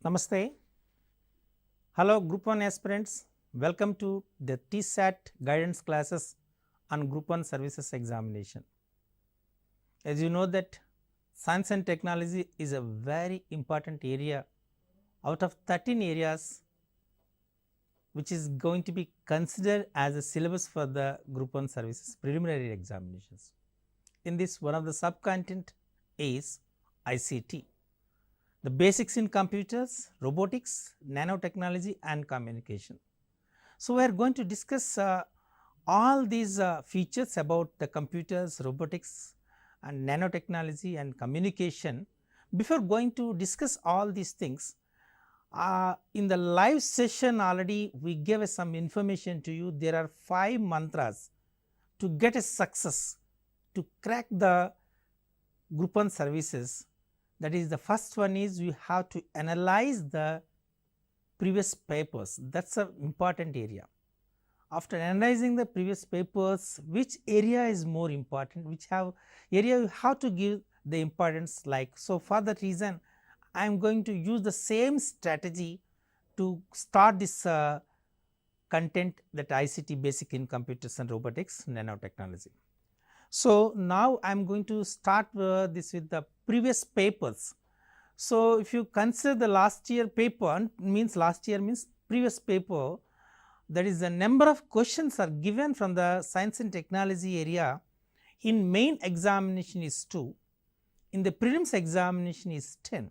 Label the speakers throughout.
Speaker 1: Namaste. Hello Group 1 aspirants, welcome to the TSAT guidance classes on Group 1 services examination. As you know that science and technology is a very important area out of 13 areas which is going to be considered as a syllabus for the Group 1 services preliminary examinations. In this, one of the sub-content is ICT. The basics in computers, robotics, nanotechnology and communication. So, we are going to discuss all these features about the computers, robotics and nanotechnology and communication. Before going to discuss all these things, in the live session already we gave some information to you. There are 5 mantras to get a success, to crack the Group 1 services. That is, the first one is you have to analyze the previous papers. That is an important area. After analyzing the previous papers, which area is more important, which area you have to give the importance like. So, for that reason I am going to use the same strategy to start this content, that ICT basic in computers and robotics nanotechnology. So, now I am going to start this with the previous papers. So, if you consider the last year paper, means last year means previous paper, that is the number of questions are given from the science and technology area in main examination is 2, in the prelims examination is 10,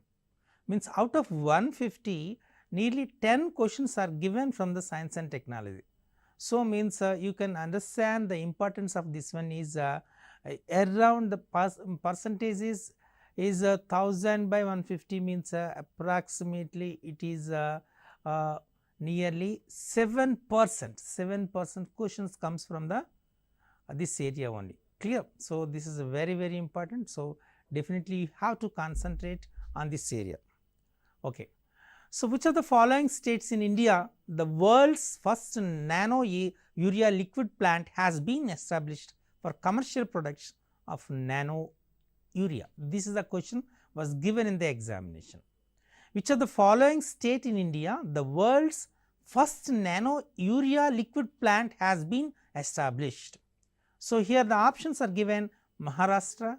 Speaker 1: means out of 150 nearly 10 questions are given from the science and technology. So, means you can understand the importance of this one is around the percentage is 1000 by 150 means approximately it is nearly 7% questions comes from the this area only, clear. So, this is very important. So, definitely you have to concentrate on this area. Okay. So, which of the following states in India the world's first nano urea liquid plant has been established for commercial production of nano urea? This is a question was given in the examination. Which of the following state in India the world's first nano urea liquid plant has been established? So, here the options are given: Maharashtra,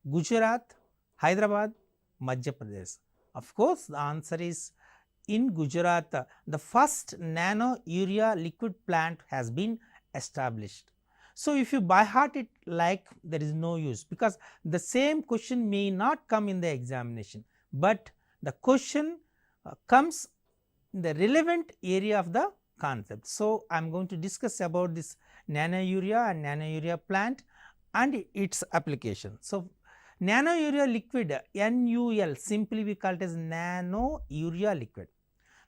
Speaker 1: Gujarat, Hyderabad, Madhya Pradesh. Of course, the answer is in Gujarat the first nano urea liquid plant has been established. So, if you by heart it like, there is no use, because the same question may not come in the examination, but the question comes in the relevant area of the concept. So, I am going to discuss about this nano urea and nano urea plant and its application. So, nano urea liquid NUL, simply we call it as nano urea liquid.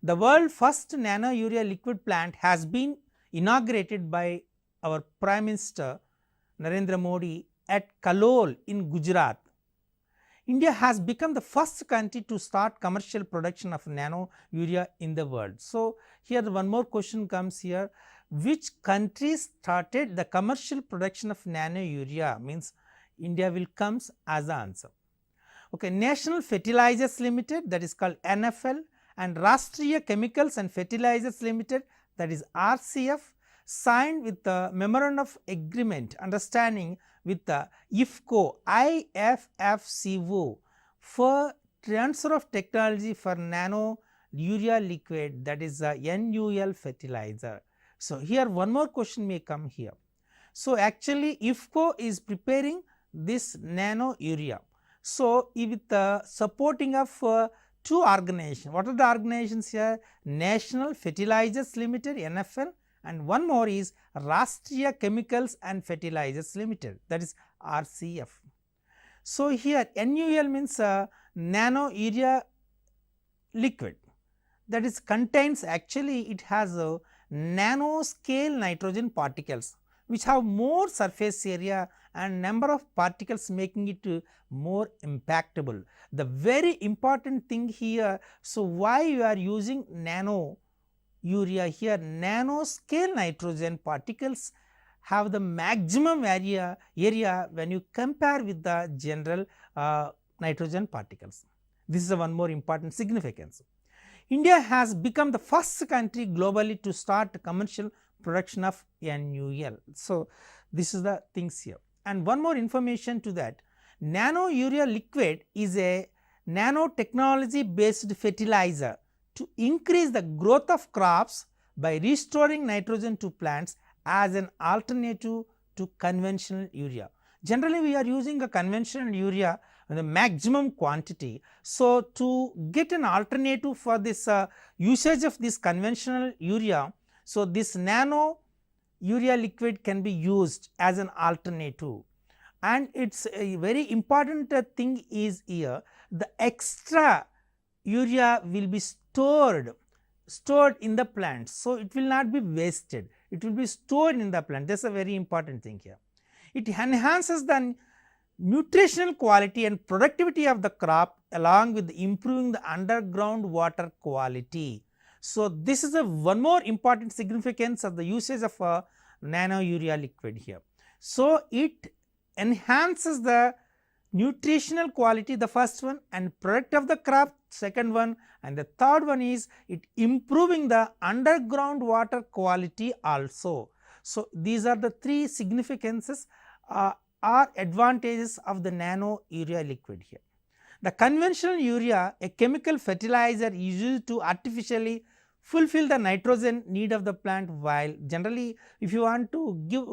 Speaker 1: The world first nano urea liquid plant has been inaugurated by our Prime Minister Narendra Modi at Kalol in Gujarat. India has become the first country to start commercial production of nano urea in the world. So, here one more question comes here: which country started the commercial production of nano urea? Means India will comes as the answer. Okay. National Fertilizers Limited, that is called NFL, and Rashtriya Chemicals and Fertilizers Limited, that is RCF, signed with the memorandum of agreement understanding with the IFFCO for transfer of technology for nano urea liquid, that is NUL fertilizer. So, here one more question may come here. So, actually IFCO is preparing this nano urea. So, with the supporting of 2 organizations. What are the organizations here? National Fertilizers Limited NFL, and one more is Rashtriya Chemicals and Fertilizers Limited, that is RCF. So, here NUL means nano urea liquid, that is contains, actually it has nanoscale nitrogen particles which have more surface area and number of particles, making it more impactable. The very important thing here, so why you are using nano urea here? Nanoscale nitrogen particles have the maximum area when you compare with the general nitrogen particles. This is one more important significance. India has become the first country globally to start commercial production of NUL. So, this is the things here. And one more information to that, nano urea liquid is a nanotechnology based fertilizer to increase the growth of crops by restoring nitrogen to plants as an alternative to conventional urea. Generally, we are using a conventional urea in the maximum quantity. So, to get an alternative for this usage of this conventional urea, so this nano urea liquid can be used as an alternative. And it is a very important thing is here, the extra urea will be stored in the plant. So, it will not be wasted, it will be stored in the plant, that is a very important thing here. It enhances the nutritional quality and productivity of the crop along with improving the underground water quality. So, this is a one more important significance of the usage of a nano urea liquid here. So, it enhances the nutritional quality, the first one, and product of the crop, second one, and the third one is it improving the underground water quality also. So, these are the three significances are advantages of the nano urea liquid here. The conventional urea, a chemical fertilizer, is used to artificially fulfill the nitrogen need of the plant, while generally if you want to give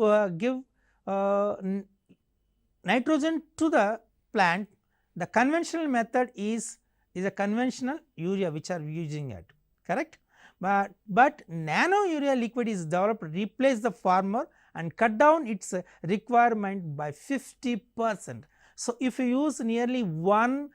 Speaker 1: nitrogen to the plant, the conventional method is a conventional urea which are using it, correct. But nano urea liquid is developed to replace the farmer and cut down its requirement by 50%. So, if you use nearly 1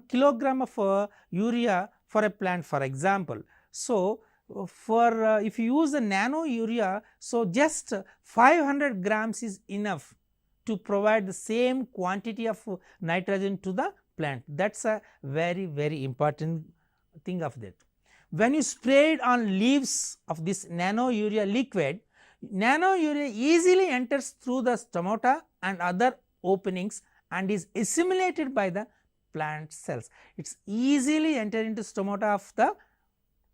Speaker 1: kilogram of urea for a plant, for example. So, for if you use the nano urea, so just 500 grams is enough to provide the same quantity of nitrogen to the plant. That is a very important thing of that. When you spray it on leaves of this nano urea liquid, nano urea easily enters through the stomata and other openings and is assimilated by the plant cells. It is easily enter into stomata of the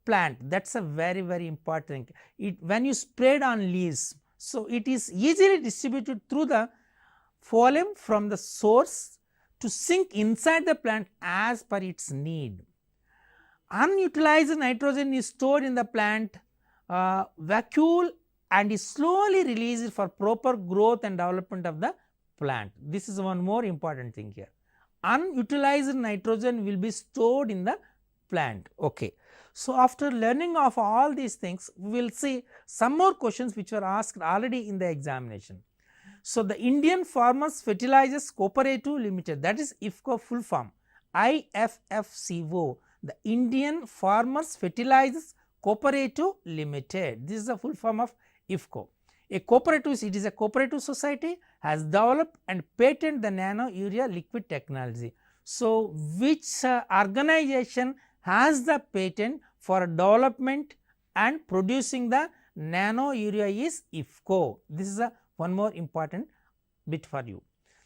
Speaker 1: plant, that is a very important thing. When you spray it on leaves, so it is easily distributed through the phloem from the source to sink inside the plant as per its need. Unutilized nitrogen is stored in the plant vacuole and is slowly released for proper growth and development of the plant. This is one more important thing here. Unutilized nitrogen will be stored in the plant. Okay. So, after learning of all these things, we will see some more questions which were asked already in the examination. So, the Indian Farmers Fertilizers Cooperative Limited, that is IFFCO full form, IFFCO, the Indian Farmers Fertilizers Cooperative Limited, this is the full form of IFFCO. A cooperative, it is a cooperative society, has developed and patented the nano urea liquid technology. So, which organization has the patent for development and producing the nano urea is IFFCO. This is a one more important bit for you.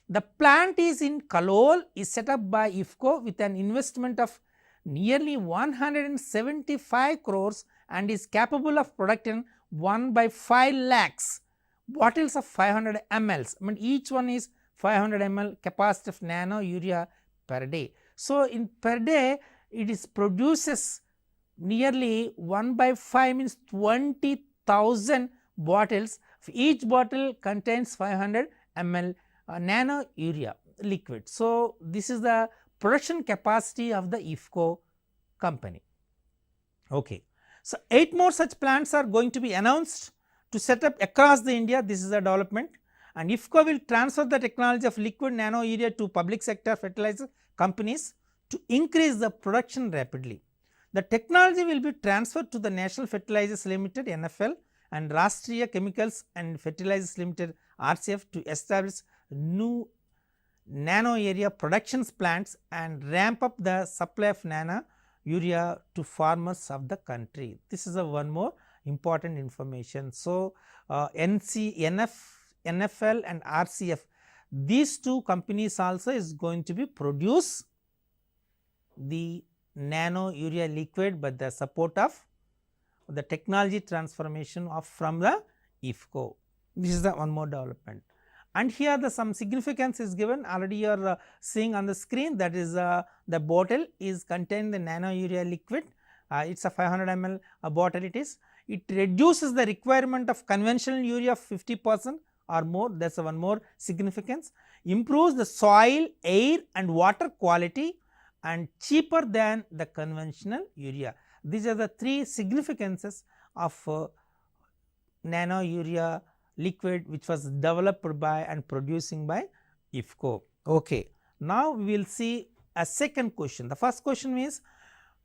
Speaker 1: The plant is in Kalol, is set up by IFFCO with an investment of nearly 175 crores and is capable of producing 1/5 lakhs bottles of 500 ml. I mean each one is 500 ml capacity of nano urea per day. So, in per day it is produces nearly 1/5 means 20,000 bottles. Each bottle contains 500 ml nano urea liquid. So, this is the production capacity of the IFFCO company. Okay. So, 8 more such plants are going to be announced to set up across the India. This is the development, and IFFCO will transfer the technology of liquid nano urea to public sector fertilizer companies to increase the production rapidly. The technology will be transferred to the National Fertilizers Limited NFL and Rashtriya Chemicals and Fertilizers Limited RCF to establish new nano urea production plants and ramp up the supply of nano urea to farmers of the country. This is a one more important information. So, NFL and RCF, these two companies also is going to be produce the nano urea liquid by the support of the technology transformation of from the IFFCO. This is the one more development. And here the some significance is given, already you are seeing on the screen, that is the bottle is contain the nano urea liquid, it is a 500 ml bottle it is. It reduces the requirement of conventional urea 50% or more, that is one more significance. Improves the soil, air and water quality and cheaper than the conventional urea. These are the three significances of nano urea liquid which was developed by and producing by IFFCO. Okay. Now, we will see a second question. The first question is,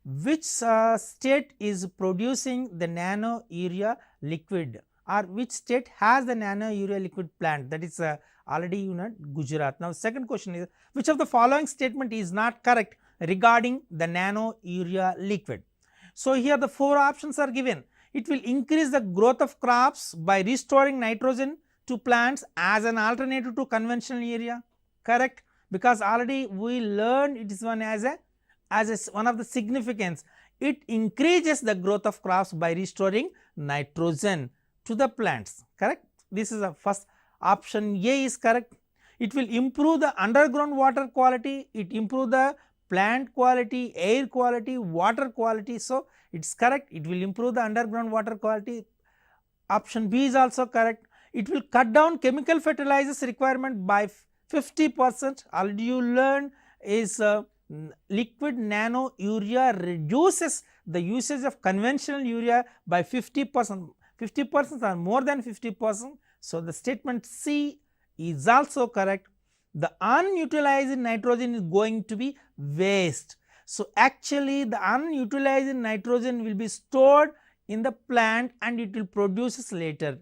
Speaker 1: which state is producing the nano urea liquid, or which state has the nano urea liquid plant, that is already you know Gujarat. Now, second question is, which of the following statement is not correct regarding the nano urea liquid. So, here the four options are given. It will increase the growth of crops by restoring nitrogen to plants as an alternative to conventional urea, correct, because already we learned it is one as one of the significance, it increases the growth of crops by restoring nitrogen to the plants, correct. This is the first option A is correct. It will improve the underground water quality, it improve the plant quality, air quality, water quality. So, it is correct, it will improve the underground water quality. Option B is also correct. It will cut down chemical fertilizers requirement by 50%. Already you learned is liquid nano urea reduces the usage of conventional urea by 50%, 50% or more than 50%. So, the statement C is also correct. The unutilized nitrogen is going to be waste. So, actually the unutilized nitrogen will be stored in the plant and it will produce later,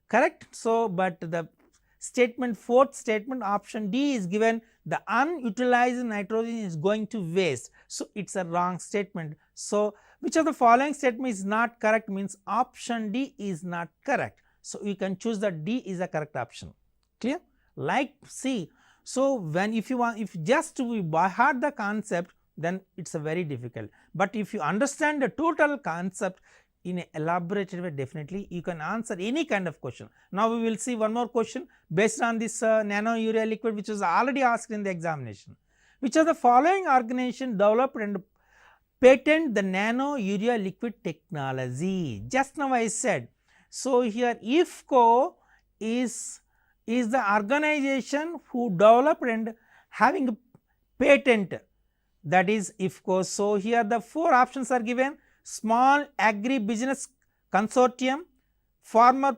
Speaker 1: correct. So, but the statement, fourth statement, option D is given, the unutilized nitrogen is going to waste. So, it is a wrong statement. So, which of the following statement is not correct means option D is not correct. So, you can choose that D is the correct option, clear. Like see, so when if you want, if just we by heart the concept, then it is a very difficult, but if you understand the total concept in a elaborated way, definitely you can answer any kind of question. Now, we will see one more question based on this nano urea liquid which was already asked in the examination. Which of the following organization developed and patent the nano urea liquid technology? Just now I said. So, here IFFCO is the organization who developed and having a patent, that is IFFCO. So, here the four options are given: small agri business consortium, farmer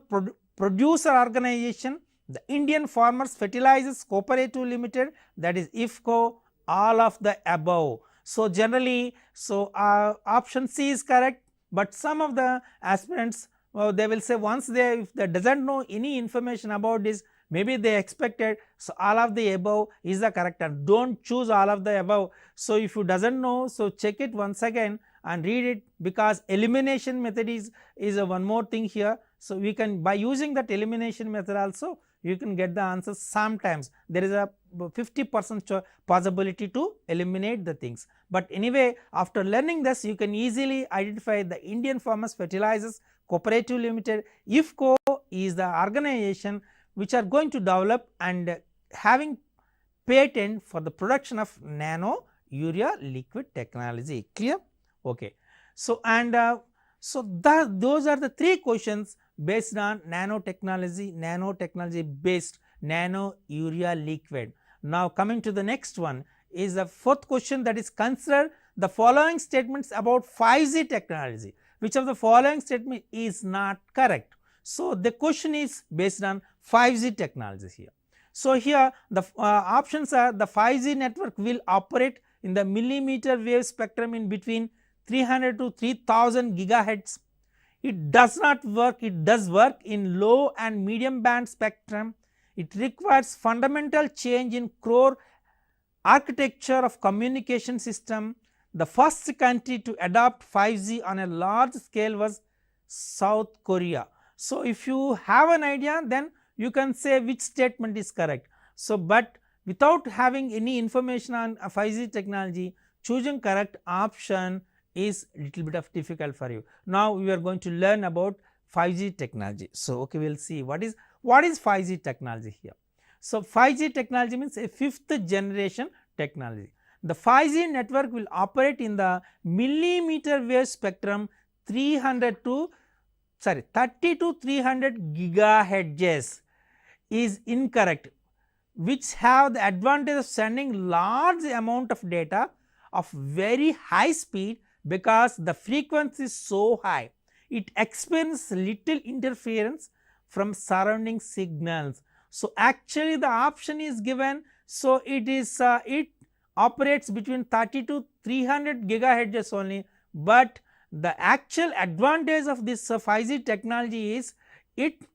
Speaker 1: producer organization, the Indian Farmers Fertilizers Cooperative Limited, that is IFFCO, all of the above. So, generally, so option C is correct, but some of the aspirants they will say once they, if they does not know any information about this, maybe they expected, so all of the above is the correct, and do not choose all of the above. So, if you does not know, so check it once again and read it, because elimination method is one more thing here. So, we can by using that elimination method also you can get the answers. Sometimes there is a 50% possibility to eliminate the things, but anyway after learning this you can easily identify the Indian Farmers Fertilizers Cooperative Limited. IFFCO is the organization which are going to develop and having patent for the production of nano urea liquid technology, clear. Okay. So, and those are the three questions based on nanotechnology based nano urea liquid. Now, coming to the next one is the fourth question, that is consider the following statements about 5G technology. Which of the following statement is not correct? So, the question is based on 5G technology here. So, here the options are: the 5G network will operate in the millimeter wave spectrum in between 300 to 3000 gigahertz. It does not work, it does work in low and medium band spectrum. It requires fundamental change in core architecture of communication system. The first country to adopt 5G on a large scale was South Korea. So, if you have an idea, then you can say which statement is correct. So, but without having any information on 5G technology, choosing correct option is little bit of difficult for you. Now we are going to learn about 5G technology. So okay, we will see what is 5G technology here. So 5G technology means a 5th generation technology. The 5G network will operate in the millimeter wave spectrum 30 to 300 gigahertz is incorrect, which have the advantage of sending large amount of data of very high speed because the frequency is so high. It experiences little interference from surrounding signals. So actually the option is given. So it is it operates between 30 to 300 gigahertz only, but the actual advantage of this 5G technology is its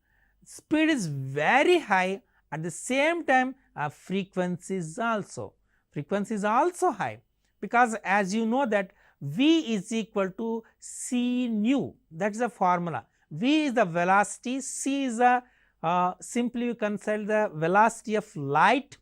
Speaker 1: speed is very high, at the same time frequency is also high, because as you know that V is equal to c nu, that is the formula. V is the velocity, c is the simply you can say the velocity of light,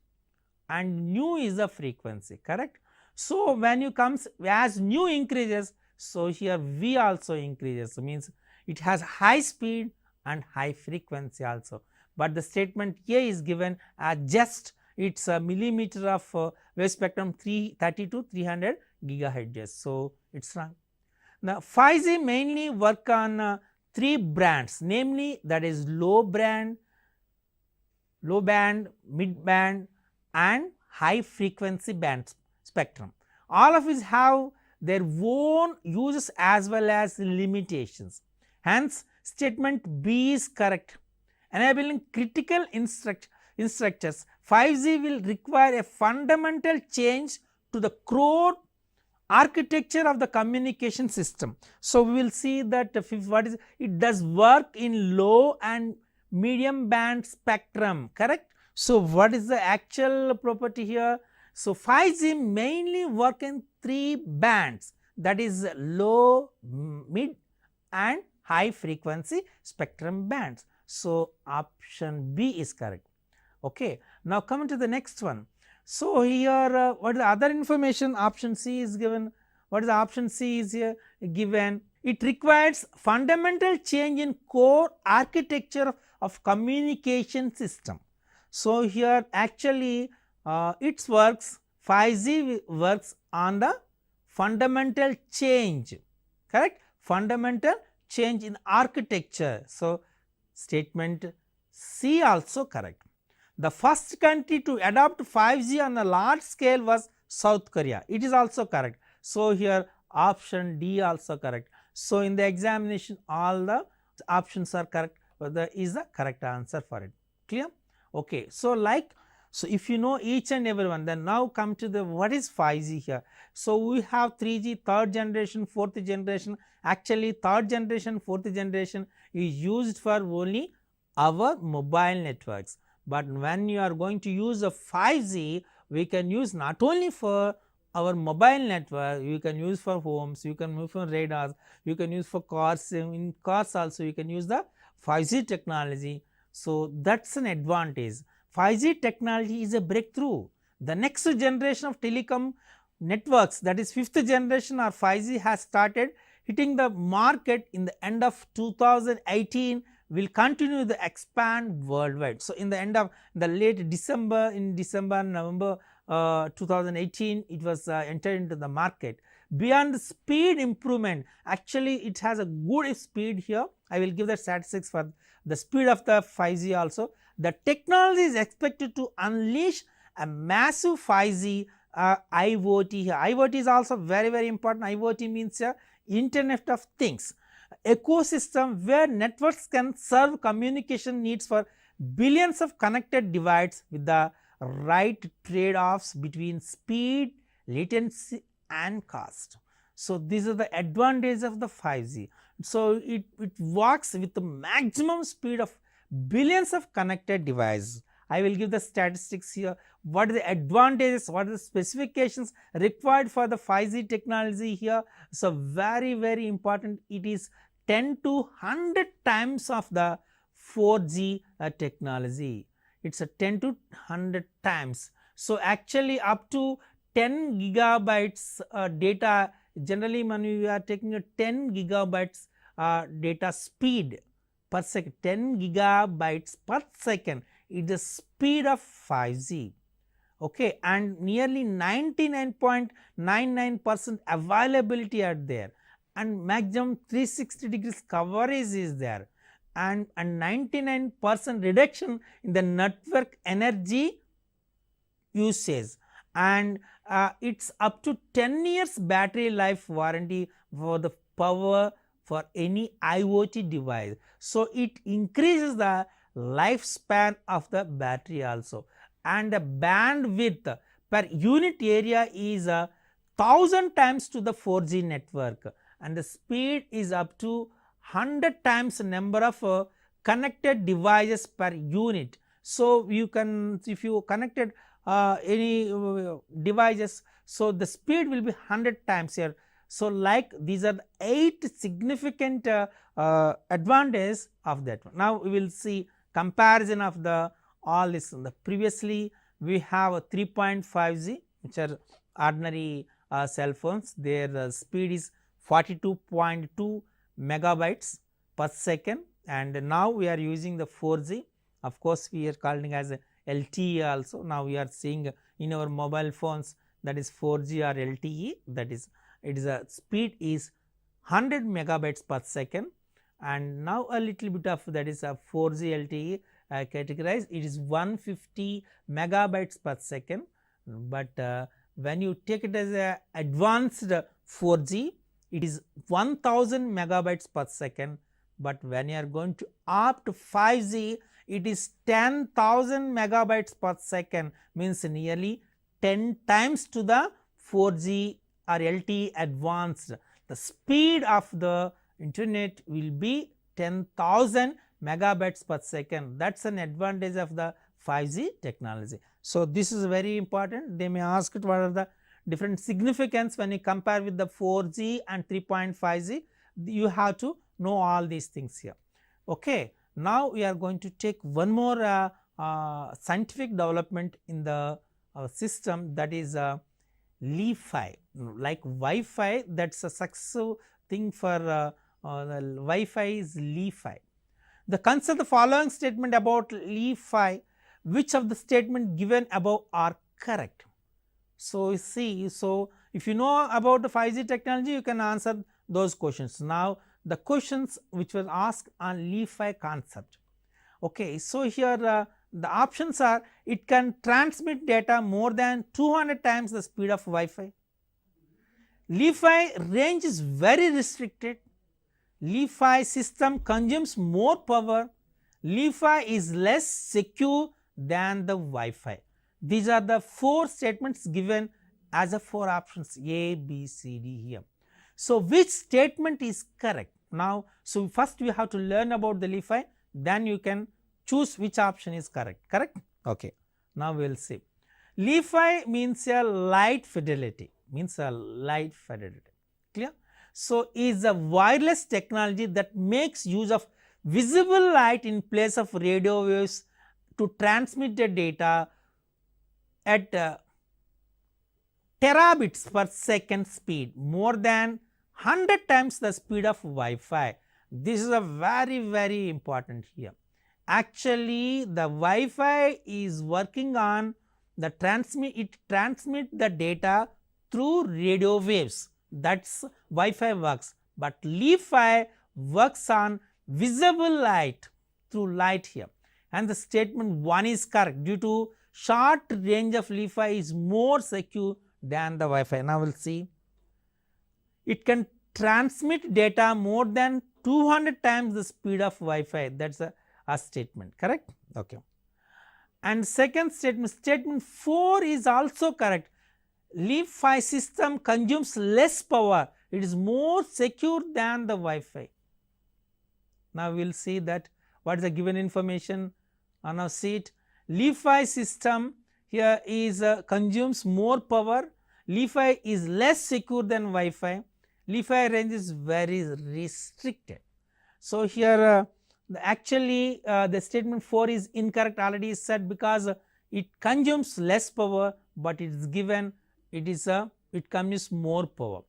Speaker 1: and nu is the frequency, correct. So when you comes as nu increases, so here V also increases, means it has high speed and high frequency also, but the statement A is given as just it's a millimeter of wave spectrum 30 to 300 gigahertz. So it is wrong. Now 5G mainly work on 3 bands, namely that is low band, mid band and high frequency band spectrum. All of which have their own uses as well as limitations. Hence statement B is correct. Enabling critical instructors, 5G will require a fundamental change to the core architecture of the communication system. So we will see that it does work in low and medium band spectrum, correct. So what is the actual property here? So 5G mainly work in 3 bands, that is low, mid and high frequency spectrum bands. So option B is correct. Okay. Now coming to the next one. So here what is the other information? Option C is given. What is the option C is here given? It requires fundamental change in core architecture of communication system. So here actually it works, 5G works on the fundamental change, correct, fundamental change in architecture. So statement C also correct. The first country to adopt 5G on a large scale was South Korea, it is also correct. So here option D also correct. So in the examination all the options are correct, whether is the correct answer for it, clear. Okay. So if you know each and every one, then now come to the what is 5G here. So we have 3G, 3rd generation, 4th generation. Actually 3rd generation, 4th generation is used for only our mobile networks, but when you are going to use a 5G, we can use not only for our mobile network, you can use for homes, you can use for radars, you can use for cars, in cars also you can use the 5G technology. So that is an advantage. 5G technology is a breakthrough. The next generation of telecom networks, that is 5th generation or 5G, has started hitting the market in the end of 2018, will continue to expand worldwide. So in the end of the late December, November 2018 it was entered into the market. Beyond the speed improvement, actually it has a good speed here. I will give the statistics for the speed of the 5G also. The technology is expected to unleash a massive 5G IoT here. IoT is also very important. IoT means Internet of Things ecosystem where networks can serve communication needs for billions of connected devices with the right trade-offs between speed, latency and cost. So these are the advantages of the 5G. So it works with the maximum speed of billions of connected devices. I will give the statistics here. What are the advantages, what are the specifications required for the 5G technology here. So very important, it is 10 to 100 times of the 4G technology. It is a 10 to 100 times. So actually up to 10 gigabytes data, generally when we are taking a 10 gigabytes data speed per second, 10 gigabytes per second is the speed of 5G, okay, and nearly 99.99% availability are there, and maximum 360 degrees coverage is there, and 99% reduction in the network energy usage, and it's up to 10 years battery life warranty for the power for any IoT device. So, it increases the lifespan of the battery also, and the bandwidth per unit area is 1000 times to the 4G network, and the speed is up to 100 times number of connected devices per unit. So, you can, if you connected any devices, so the speed will be 100 times here. So, like these are the 8 significant advantages of that one. Now, we will see comparison of the all this. Previously we have a 3.5G, which are ordinary cell phones, their speed is 42.2 megabytes per second, and now we are using the 4G. Of course, we are calling as a LTE also. Now, we are seeing in our mobile phones, that is 4G or LTE, that is it is a speed is 100 megabytes per second, and now a little bit of that is a 4G LTE categorized, it is 150 megabytes per second, but when you take it as a advanced 4G, it is 1000 megabytes per second, but when you are going to opt 5G, it is 10,000 megabytes per second, means nearly 10 times to the 4G or LTE advanced. The speed of the internet will be 10,000 megabytes per second. That is an advantage of the 5G technology. So, this is very important. They may ask it what are the different significance when you compare with the 4G and 3.5G. You have to know all these things here. Okay. Now, we are going to take one more scientific development in the system, that is 𝗧𝗦, like Wi-Fi, that is a successful thing for the Wi-Fi is 𝗧𝗦. The consider the following statement about 𝗧𝗦, which of the statement given above are correct. So, you see, so if you know about the 5G technology, you can answer those questions. Now, the questions which were asked on 𝗧𝗦 concept. Okay, so here the options are, it can transmit data more than 200 times the speed of Wi-Fi. 𝗧𝗦 range is very restricted. 𝗧𝗦 system consumes more power. 𝗧𝗦 is less secure than the Wi-Fi. These are the 4 statements given as a 4 options A, B, C, D here. So, which statement is correct? Now, so first we have to learn about the 𝗧𝗦, then you can choose which option is correct, okay. Now, we will see. 𝗧𝗦 means a light fidelity, clear. So, is a wireless technology that makes use of visible light in place of radio waves to transmit the data at terabits per second speed, more than 100 times the speed of Wi-Fi. This is a very important here. Actually, the Wi-Fi is working on the transmit the data through radio waves, that's Wi-Fi works, but 𝗧𝗦 works on visible light through light here, and the statement 1 is correct due to short range of 𝗧𝗦 is more secure than the Wi-Fi. Now, we will see. It can transmit data more than 200 times the speed of Wi-Fi, that is a statement, correct, okay. And second statement, statement 4 is also correct. 𝗧𝗦 system consumes less power, it is more secure than the Wi-Fi. Now, we will see that what is the given information. Now, see it, 𝗧𝗦 system here is consumes more power, 𝗧𝗦 is less secure than Wi-Fi, 𝗧𝗦 range is very restricted. So, here actually the statement 4 is incorrect, already said, because it consumes less power, but it is given it consumes more power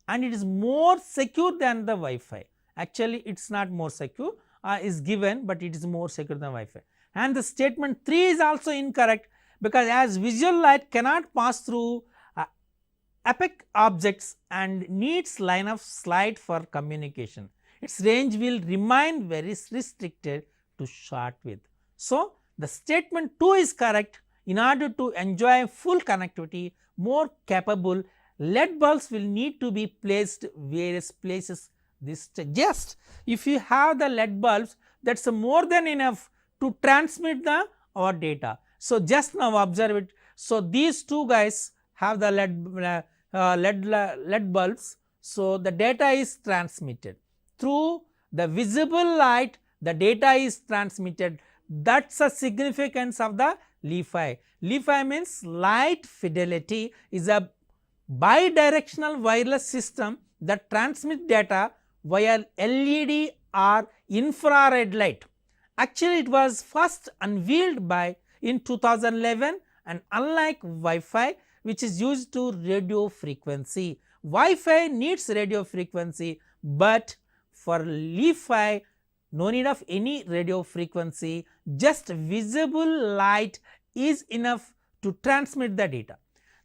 Speaker 1: and it is more secure than the Wi-Fi. Actually it is not more secure, is given, but it is more secure than Wi-Fi. And the statement 3 is also incorrect, because as visual light cannot pass through opaque objects and needs line of sight for communication, its range will remain very restricted to short wave. So, the statement 2 is correct. In order to enjoy full connectivity, more capable LED bulbs will need to be placed various places. This just if you have the LED bulbs, that is more than enough to transmit our data. So, just now observe it. So, these two guys have the LED bulbs. So, the data is transmitted through the visible light, the data is transmitted. That is the significance of the 𝗬𝗧. 𝗬𝗧 means light fidelity is a bidirectional wireless system that transmits data via LED or infrared light. Actually it was first unveiled in 2011, and unlike Wi-Fi which is used to radio frequency, Wi-Fi needs radio frequency, but for 𝗬𝗧 no need of any radio frequency, just visible light is enough to transmit the data.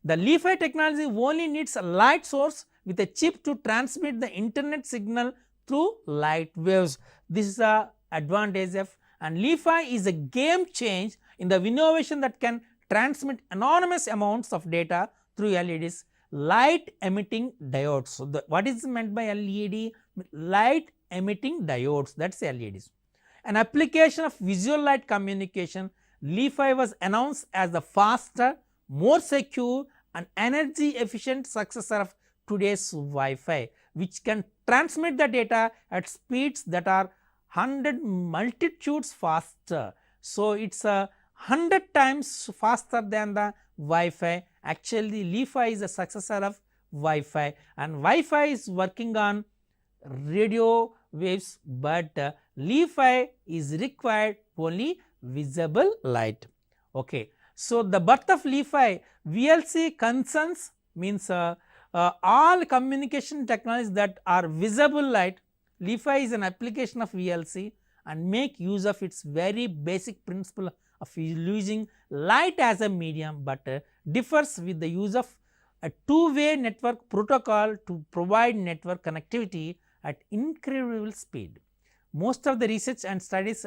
Speaker 1: The 𝗬𝗧 technology only needs a light source with a chip to transmit the internet signal through light waves. This is the advantage of, and 𝗬𝗧 is a game change in the innovation that can transmit enormous amounts of data through LEDs, light emitting diodes. So, what is meant by LED? Light emitting diodes, that is LEDs. An application of visual light communication, 𝗬𝗧 was announced as the faster, more secure and energy efficient successor of today's Wi-Fi, which can transmit the data at speeds that are 100 multitudes faster. So, it is 100 times faster than the Wi-Fi. Actually 𝗬𝗧 is a successor of Wi-Fi, and Wi-Fi is working on radio waves, but 𝗬𝗧 is required only visible light. Okay. So, the birth of 𝗬𝗧, VLC concerns means all communication technologies that are visible light. 𝗬𝗧 is an application of VLC and make use of its very basic principle of using light as a medium, but differs with the use of a two-way network protocol to provide network connectivity at incredible speed. Most of the research and studies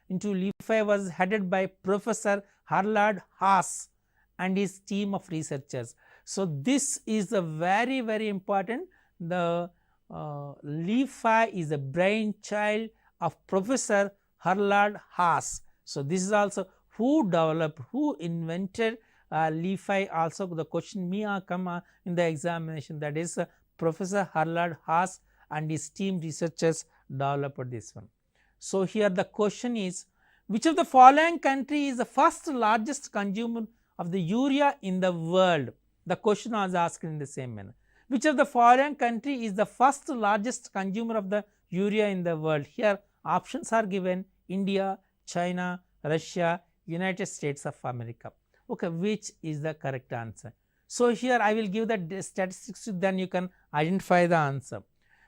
Speaker 1: into 𝗬𝗧 was headed by Professor Harald Haas and his team of researchers. So, this is a very important. The 𝗬𝗧 is a brainchild of Professor Harald Haas. So, this is also who developed, who invented 𝗬𝗧. Also the question may come in the examination, that is Professor Harald Haas and his team researchers developed this one. So, here the question is, which of the following country is the first largest consumer of the urea in the world? The question was asked in the same manner. Which of the following country is the first largest consumer of the urea in the world? Here options are given: India, China, Russia, United States of America. Okay, which is the correct answer? So, here I will give the statistics, then you can identify the answer.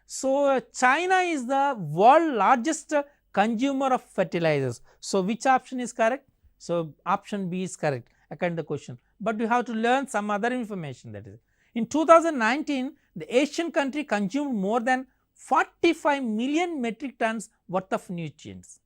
Speaker 1: So, China is the world largest consumer of fertilizers. So, which option is correct? So, option B is correct according to the question, but you have to learn some other information, that is, in 2019 the Asian country consumed more than 45 million metric tons worth of nutrients.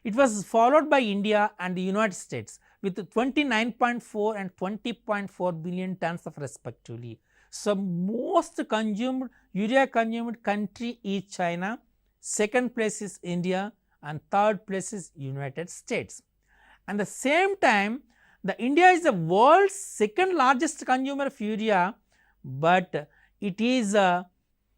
Speaker 1: It was followed by India and the United States with 29.4 and 20.4 billion tons of respectively. So, most consumed urea consumed country is China, second place is India, and third place is United States. And the same time, the India is the world's second largest consumer of urea, but it is a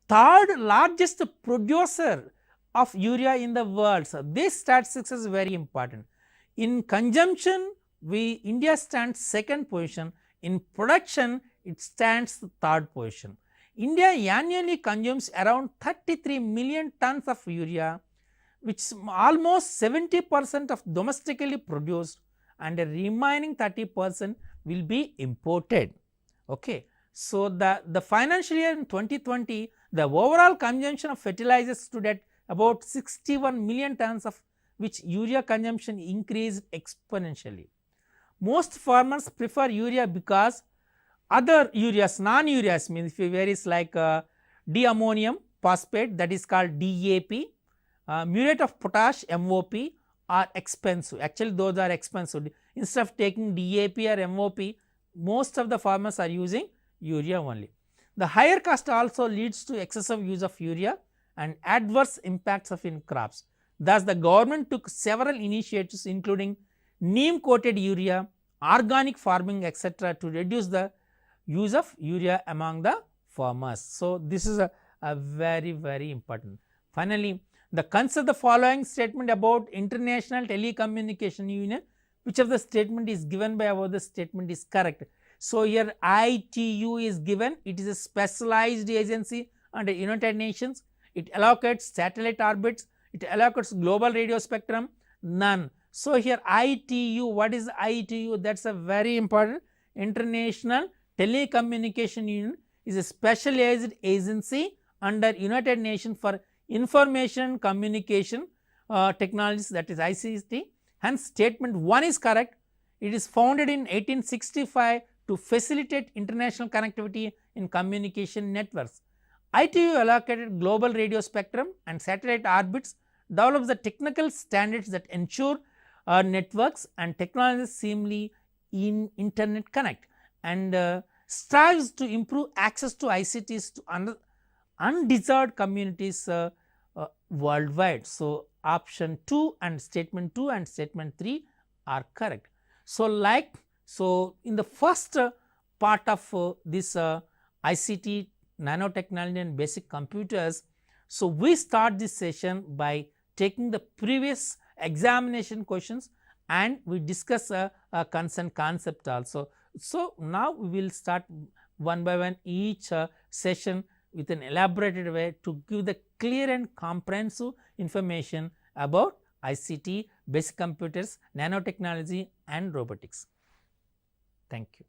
Speaker 1: third largest producer of urea in the world. So, this statistics is very important. In consumption, India stands second position. In production, it stands third position. India annually consumes around 33 million tons of urea, which is almost 70% of domestically produced, and the remaining 30% will be imported. Okay. So, the financial year in 2020, the overall consumption of fertilizers stood at about 61 million tons, of which urea consumption increased exponentially. Most farmers prefer urea because other ureas, non-ureas means varies like diammonium phosphate, that is called DAP, muriate of potash MOP are expensive. Actually those are expensive. Instead of taking DAP or MOP, most of the farmers are using urea only. The higher cost also leads to excessive use of urea and adverse impacts of in crops. Thus, the government took several initiatives including neem coated urea, organic farming etc. to reduce the use of urea among the farmers. So, this is a very important. Finally, consider the following statement about International Telecommunication Union. Which of the statement is given by above the statement is correct? So, here ITU is given, it is a specialized agency under United Nations, it allocates satellite orbits, it allocates global radio spectrum, none. So, here ITU, what is ITU? That is a very important. International Telecommunication Union is a specialized agency under United Nations for Information Communication Technologies, that is ICT. Hence, statement 1 is correct. It is founded in 1865 to facilitate international connectivity in communication networks. ITU allocated global radio spectrum and satellite orbits, develops the technical standards that ensure networks and technologies seamlessly in internet connect, and strives to improve access to ICTs to undeserved communities worldwide. So, option 2 and statement 2 and statement 3 are correct. So, in the first part of this ICT, nanotechnology and basic computers, so we start this session by taking the previous examination questions and we discuss a concerned concept also. So, now we will start one by one each session with an elaborated way to give the clear and comprehensive information about ICT, basic computers, nanotechnology and robotics. Thank you.